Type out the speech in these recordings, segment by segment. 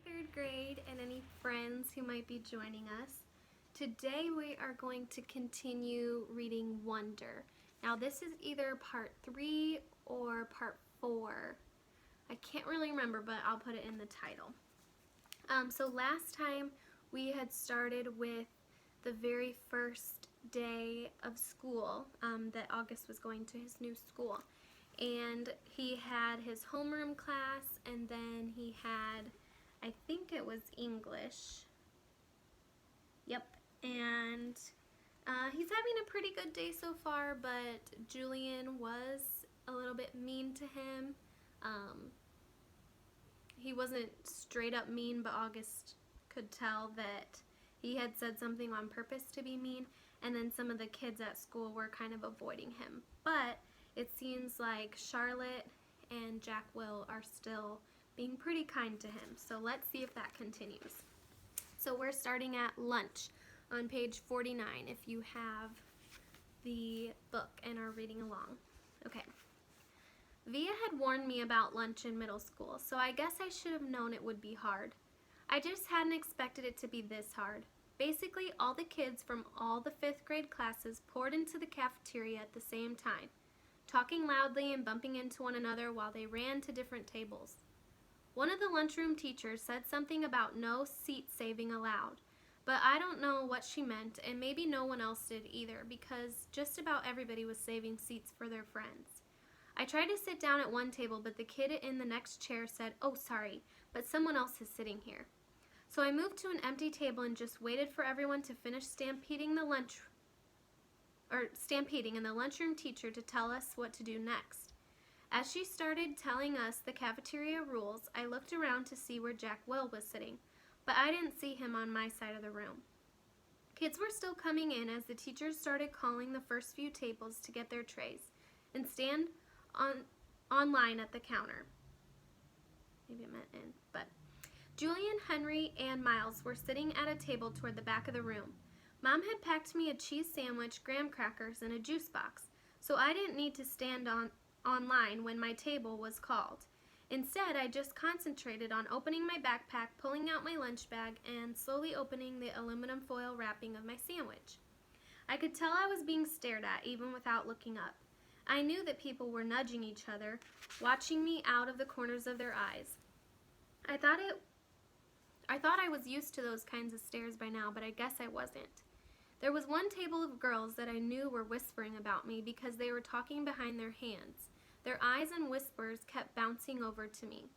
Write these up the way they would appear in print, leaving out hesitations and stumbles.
third grade and any friends who might be joining us. Today we are going to continue reading Wonder. Now this is either part 3 or part 4. I can't really remember, but I'll put it in the title. So last time we had started with the very first day of school that August was going to his new school. And he had his homeroom class, and then he had, I think it was English. Yep, and he's having a pretty good day so far, but Julian was a little bit mean to him. He wasn't straight up mean, but August could tell that he had said something on purpose to be mean, and then some of the kids at school were kind of avoiding him. But it seems like Charlotte and Jack Will are still being pretty kind to him. So let's see if that continues. So we're starting at lunch on page 49 if you have the book and are reading along. Okay. Via had warned me about lunch in middle school, so I guess I should have known it would be hard. I just hadn't expected it to be this hard. Basically, all the kids from all the 5th grade classes poured into the cafeteria at the same time, talking loudly and bumping into one another while they ran to different tables. One of the lunchroom teachers said something about no seat saving allowed, but I don't know what she meant, and maybe no one else did either, because just about everybody was saving seats for their friends. I tried to sit down at one table, but the kid in the next chair said, "Oh, sorry, but someone else is sitting here." So I moved to an empty table and just waited for everyone to finish stampeding and the lunchroom teacher to tell us what to do next. As she started telling us the cafeteria rules, I looked around to see where Jack Will was sitting, but I didn't see him on my side of the room. Kids were still coming in as the teachers started calling the first few tables to get their trays and stand on line at the counter. Maybe it meant in, but Julian, Henry, and Miles were sitting at a table toward the back of the room. Mom had packed me a cheese sandwich, graham crackers, and a juice box, so I didn't need to stand on line when my table was called. Instead, I just concentrated on opening my backpack, pulling out my lunch bag, and slowly opening the aluminum foil wrapping of my sandwich. I could tell I was being stared at even without looking up. I knew that people were nudging each other, watching me out of the corners of their eyes. I thought I was used to those kinds of stares by now, but I guess I wasn't. There was one table of girls that I knew were whispering about me because they were talking behind their hands. Their eyes and whispers kept bouncing over to me.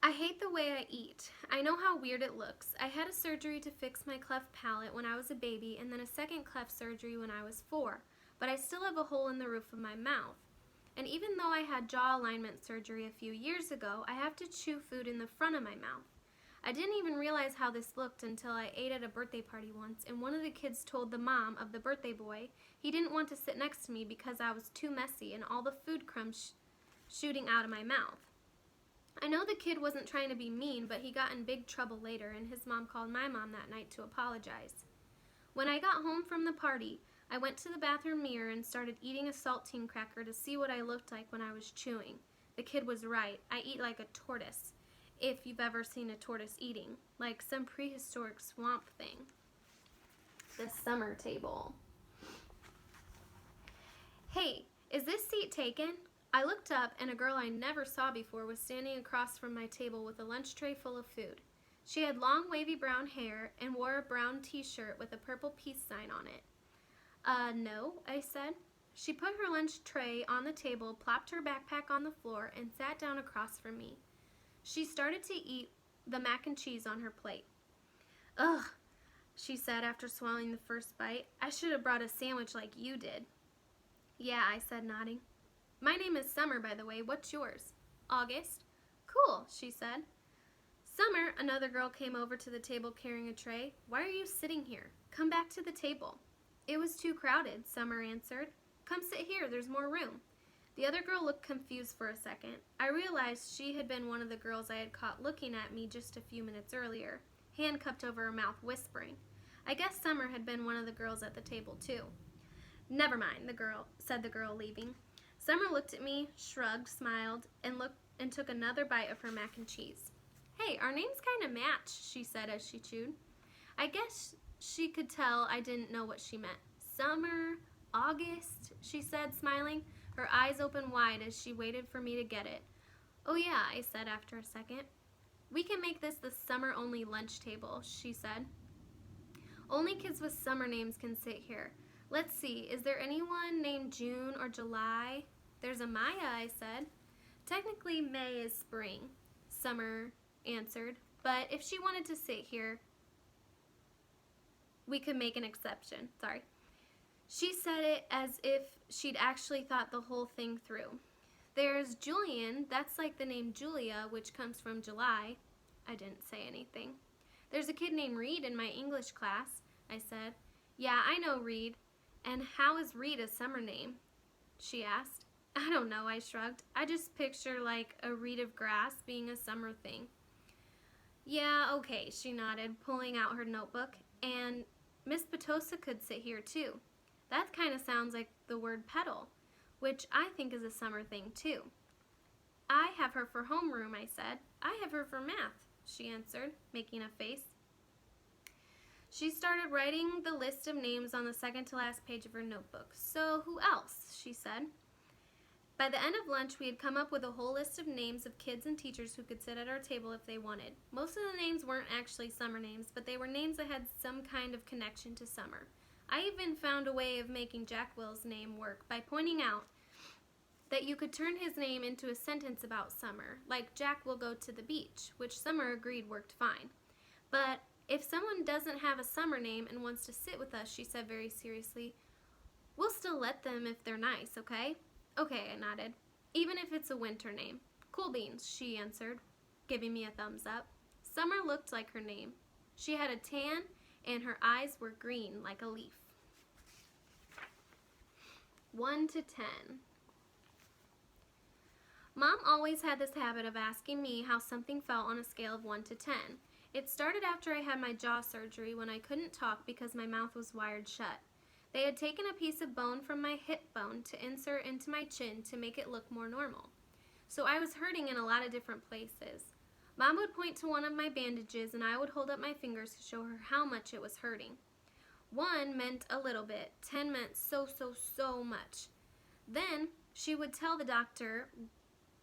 I hate the way I eat. I know how weird it looks. I had a surgery to fix my cleft palate when I was a baby, and then a second cleft surgery when I was 4, but I still have a hole in the roof of my mouth. And even though I had jaw alignment surgery a few years ago, I have to chew food in the front of my mouth. I didn't even realize how this looked until I ate at a birthday party once, and one of the kids told the mom of the birthday boy he didn't want to sit next to me because I was too messy and all the food crumbs shooting out of my mouth. I know the kid wasn't trying to be mean, but he got in big trouble later, and his mom called my mom that night to apologize. When I got home from the party, I went to the bathroom mirror and started eating a saltine cracker to see what I looked like when I was chewing. The kid was right. I eat like a tortoise, if you've ever seen a tortoise eating, like some prehistoric swamp thing. The summer table. Hey, is this seat taken? I looked up and a girl I never saw before was standing across from my table with a lunch tray full of food. She had long wavy brown hair and wore a brown t-shirt with a purple peace sign on it. No, I said. She put her lunch tray on the table, plopped her backpack on the floor, and sat down across from me. She started to eat the mac and cheese on her plate. Ugh, she said after swallowing the first bite. I should have brought a sandwich like you did. Yeah, I said, nodding. My name is Summer, by the way. What's yours? August. Cool, she said. Summer, another girl came over to the table carrying a tray. Why are you sitting here? Come back to the table. It was too crowded, Summer answered. Come sit here, there's more room. The other girl looked confused for a second. I realized she had been one of the girls I had caught looking at me just a few minutes earlier, hand cupped over her mouth, whispering. I guess Summer had been one of the girls at the table, too. Never mind, said the girl, leaving. Summer looked at me, shrugged, smiled, and looked and took another bite of her mac and cheese. "Hey, our names kind of match," she said as she chewed. I guess she could tell I didn't know what she meant. "Summer, August," she said, smiling, her eyes open wide as she waited for me to get it. "Oh yeah," I said after a second. "We can make this the summer-only lunch table," she said. "Only kids with summer names can sit here. Let's see, is there anyone named June or July?" "There's a Maya," I said. "Technically, May is spring," Summer answered, "but if she wanted to sit here, we could make an exception." Sorry. She said it as if she'd actually thought the whole thing through. "There's Julian, that's like the name Julia, which comes from July." I didn't say anything. "There's a kid named Reed in my English class," I said. "Yeah, I know Reed. And how is Reed a summer name?" she asked. "I don't know," I shrugged. "I just picture like a reed of grass being a summer thing." "Yeah, okay," she nodded, pulling out her notebook. "And Miss Petosa could sit here too. That kind of sounds like the word petal, which I think is a summer thing too." "I have her for homeroom," I said. "I have her for math," she answered, making a face. She started writing the list of names on the second to last page of her notebook. "So who else?" she said. By the end of lunch, we had come up with a whole list of names of kids and teachers who could sit at our table if they wanted. Most of the names weren't actually summer names, but they were names that had some kind of connection to summer. I even found a way of making Jack Will's name work by pointing out that you could turn his name into a sentence about summer, like "Jack will go to the beach," which Summer agreed worked fine. "But if someone doesn't have a summer name and wants to sit with us," she said very seriously, "we'll still let them if they're nice, okay?" "Okay," I nodded. "Even if it's a winter name." "Cool beans," she answered, giving me a thumbs up. Summer looked like her name. She had a tan, and her eyes were green like a leaf. 1 to 10. Mom always had this habit of asking me how something felt on a scale of 1 to 10. It started after I had my jaw surgery when I couldn't talk because my mouth was wired shut. They had taken a piece of bone from my hip bone to insert into my chin to make it look more normal. So I was hurting in a lot of different places. Mom would point to one of my bandages and I would hold up my fingers to show her how much it was hurting. 1 meant a little bit, 10 meant so much. Then she would tell the doctor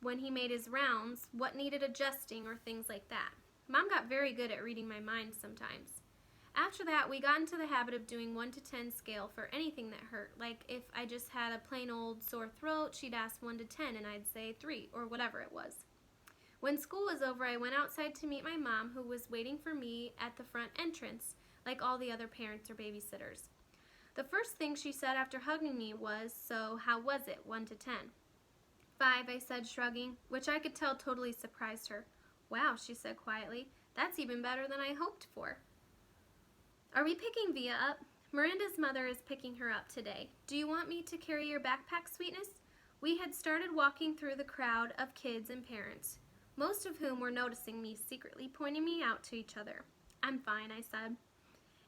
when he made his rounds what needed adjusting or things like that. Mom got very good at reading my mind sometimes. After that, we got into the habit of doing 1 to 10 scale for anything that hurt. Like if I just had a plain old sore throat, she'd ask 1 to 10 and I'd say 3 or whatever it was. When school was over, I went outside to meet my mom, who was waiting for me at the front entrance, like all the other parents or babysitters. The first thing she said after hugging me was, "So how was it, 1 to 10? 5, I said, shrugging, which I could tell totally surprised her. "Wow," she said quietly, "that's even better than I hoped for." "Are we picking Via up?" "Miranda's mother is picking her up today. Do you want me to carry your backpack, sweetness?" We had started walking through the crowd of kids and parents, most of whom were noticing me, secretly pointing me out to each other. "I'm fine," I said.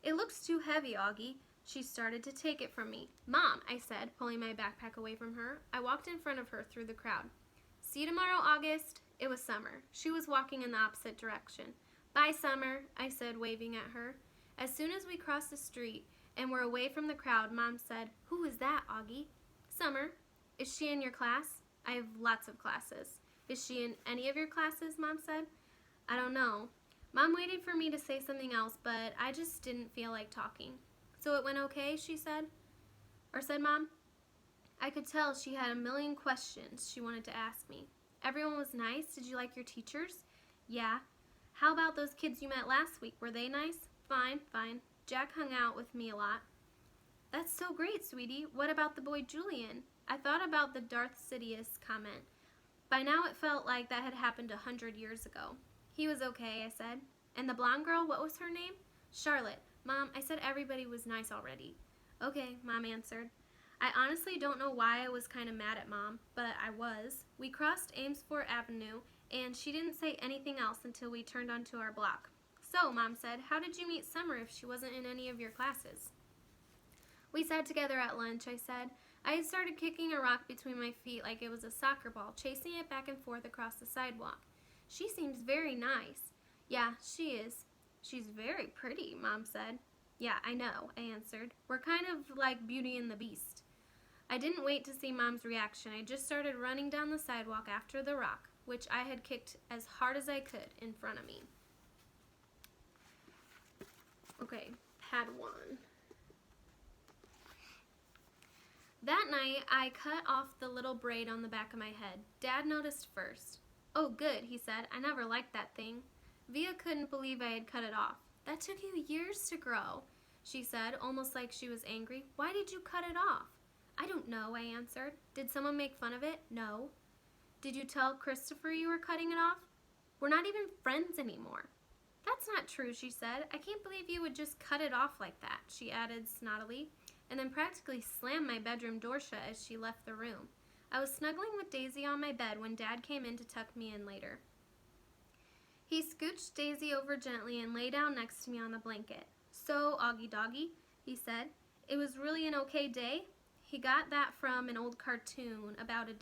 "It looks too heavy, Augie." She started to take it from me. "Mom," I said, pulling my backpack away from her. I walked in front of her through the crowd. "See you tomorrow, August." It was Summer. She was walking in the opposite direction. "Bye, Summer," I said, waving at her. As soon as we crossed the street and were away from the crowd, Mom said, "Who is that, Augie?" "Summer." "Is she in your class?" "I have lots of classes." "Is she in any of your classes?" Mom said. "I don't know." Mom waited for me to say something else, but I just didn't feel like talking. "So it went okay," she said. Or said Mom. I could tell she had a million questions she wanted to ask me. "Everyone was nice? Did you like your teachers?" "Yeah." "How about those kids you met last week? Were they nice?" Fine. Jack hung out with me a lot." "That's so great, sweetie. What about the boy Julian?" I thought about the Darth Sidious comment. By now it felt like that had happened 100 years ago. "He was okay," I said. "And the blonde girl, what was her name?" "Charlotte." "Mom, I said everybody was nice already." "Okay," Mom answered. I honestly don't know why I was kind of mad at Mom, but I was. We crossed Amesfort Avenue, and she didn't say anything else until we turned onto our block. "So," Mom said, "how did you meet Summer if she wasn't in any of your classes?" "We sat together at lunch," I said. I had started kicking a rock between my feet like it was a soccer ball, chasing it back and forth across the sidewalk. She seems very nice. Yeah, she is. She's very pretty, Mom said. Yeah, I know, I answered. We're kind of like Beauty and the Beast. I didn't wait to see Mom's reaction. I just started running down the sidewalk after the rock, which I had kicked as hard as I could in front of me. Okay, pad 1. That night, I cut off the little braid on the back of my head. Dad noticed first. Oh, good, he said. I never liked that thing. Via couldn't believe I had cut it off. That took you years to grow, she said, almost like she was angry. Why did you cut it off? I don't know, I answered. Did someone make fun of it? No. Did you tell Christopher you were cutting it off? We're not even friends anymore. That's not true, she said. I can't believe you would just cut it off like that, she added snottily, and then practically slammed my bedroom door shut as she left the room. I was snuggling with Daisy on my bed when Dad came in to tuck me in later. He scooched Daisy over gently and lay down next to me on the blanket. So, Augie Doggy, he said, it was really an okay day? He got that from an old cartoon about a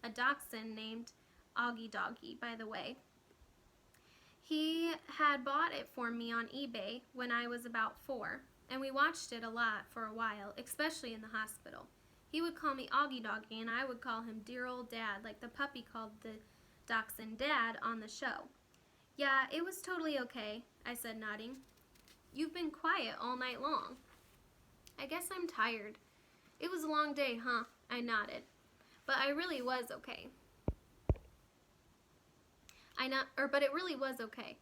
dachshund named Augie Doggy, by the way. He had bought it for me on eBay when I was about 4, and we watched it a lot for a while, especially in the hospital. He would call me Augie Doggy, and I would call him Dear Old Dad, like the puppy called the dachshund Dad on the show. Yeah, it was totally okay, I said, nodding. You've been quiet all night long. I guess I'm tired. It was a long day, huh? I nodded. But I really was okay. But it really was okay.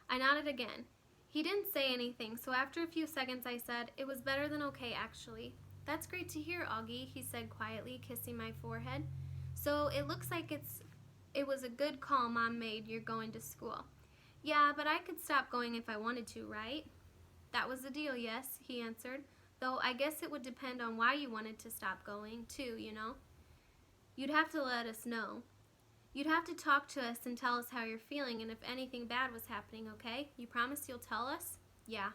I nodded again. He didn't say anything, so after a few seconds I said, it was better than okay, actually. That's great to hear, Augie, he said quietly, kissing my forehead. So it looks like it was a good call Mom made, you're going to school. Yeah, but I could stop going if I wanted to, right? That was the deal, yes, he answered. Though I guess it would depend on why you wanted to stop going, too, you know? You'd have to let us know. You'd have to talk to us and tell us how you're feeling and if anything bad was happening, okay? You promise you'll tell us? Yeah.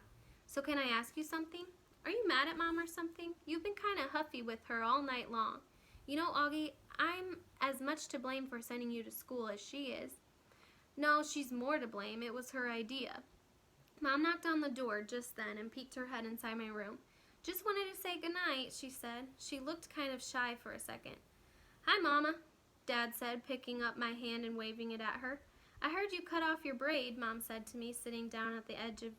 So can I ask you something? Are you mad at Mom or something? You've been kind of huffy with her all night long. You know, Augie, I'm as much to blame for sending you to school as she is. No, she's more to blame. It was her idea. Mom knocked on the door just then and peeked her head inside my room. Just wanted to say goodnight, she said. She looked kind of shy for a second. Hi, Mama, Dad said, picking up my hand and waving it at her. I heard you cut off your braid, Mom said to me, sitting down at the edge of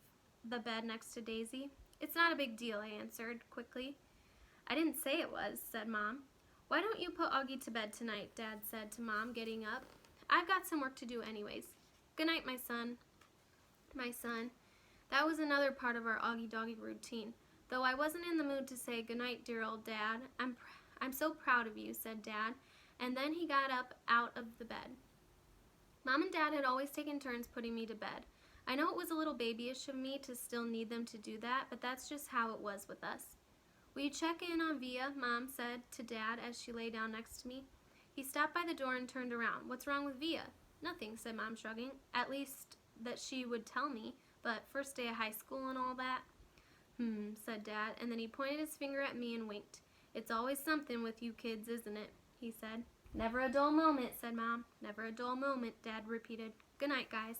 the bed next to Daisy. It's not a big deal, I answered quickly. I didn't say it was, said Mom. Why don't you put Augie to bed tonight, Dad said to Mom, getting up. I've got some work to do anyways. Good night, my son. My son. That was another part of our Augie Doggy routine. Though I wasn't in the mood to say goodnight, dear old Dad. I'm so proud of you, said Dad, and then he got up out of the bed. Mom and Dad had always taken turns putting me to bed. I know it was a little babyish of me to still need them to do that, but that's just how it was with us. Will you check in on Via, Mom said to Dad as she lay down next to me. He stopped by the door and turned around. What's wrong with Via? Nothing, said Mom, shrugging. At least that she would tell me, but first day of high school and all that. Said Dad, and then he pointed his finger at me and winked. It's always something with you kids, isn't it? He said. Never a dull moment, said Mom. Never a dull moment, Dad repeated. Good night, guys.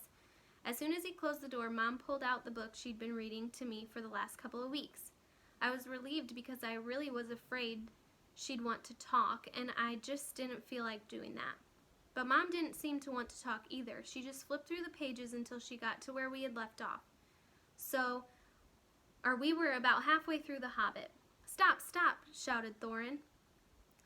As soon as he closed the door, Mom pulled out the book she'd been reading to me for the last couple of weeks. I was relieved because I really was afraid she'd want to talk, and I just didn't feel like doing that. But Mom didn't seem to want to talk either. She just flipped through the pages until she got to where we had left off. We were about halfway through The Hobbit. Stop, stop, shouted Thorin,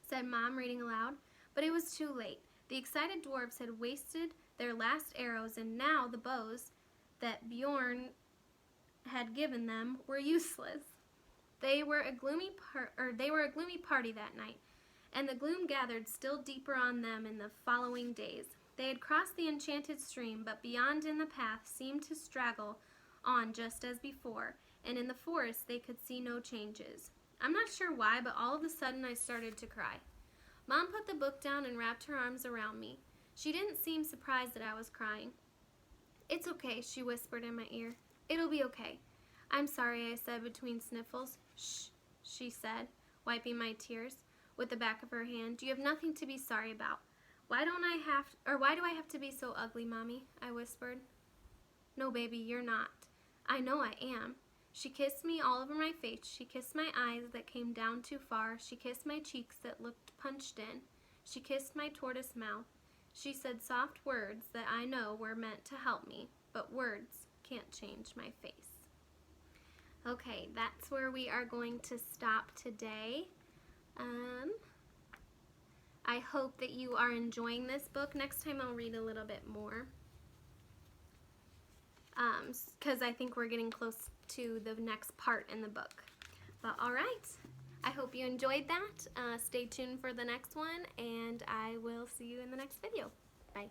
said Mom, reading aloud. But it was too late. The excited dwarves had wasted their last arrows, and now the bows that Bjorn had given them were useless. They were a gloomy party that night, and the gloom gathered still deeper on them in the following days. They had crossed the enchanted stream, but beyond in the path seemed to straggle on just as before, and in the forest they could see no changes. I'm not sure why, but all of a sudden I started to cry. Mom put the book down and wrapped her arms around me. She didn't seem surprised that I was crying. It's okay, she whispered in my ear. It'll be okay. I'm sorry, I said between sniffles. Shh, she said. wiping my tears with the back of her hand. "You have nothing to be sorry about. Why do I have to be so ugly, Mommy?" I whispered. "No, baby, you're not. I know I am." She kissed me all over my face. She kissed my eyes that came down too far. She kissed my cheeks that looked punched in. She kissed my tortoise mouth. She said soft words that I know were meant to help me, but words can't change my face. Okay, that's where we are going to stop today. I hope that you are enjoying this book. Next time I'll read a little bit more, because I think we're getting close to the next part in the book. But all right, I hope you enjoyed that. Stay tuned for the next one, and I will see you in the next video. Bye.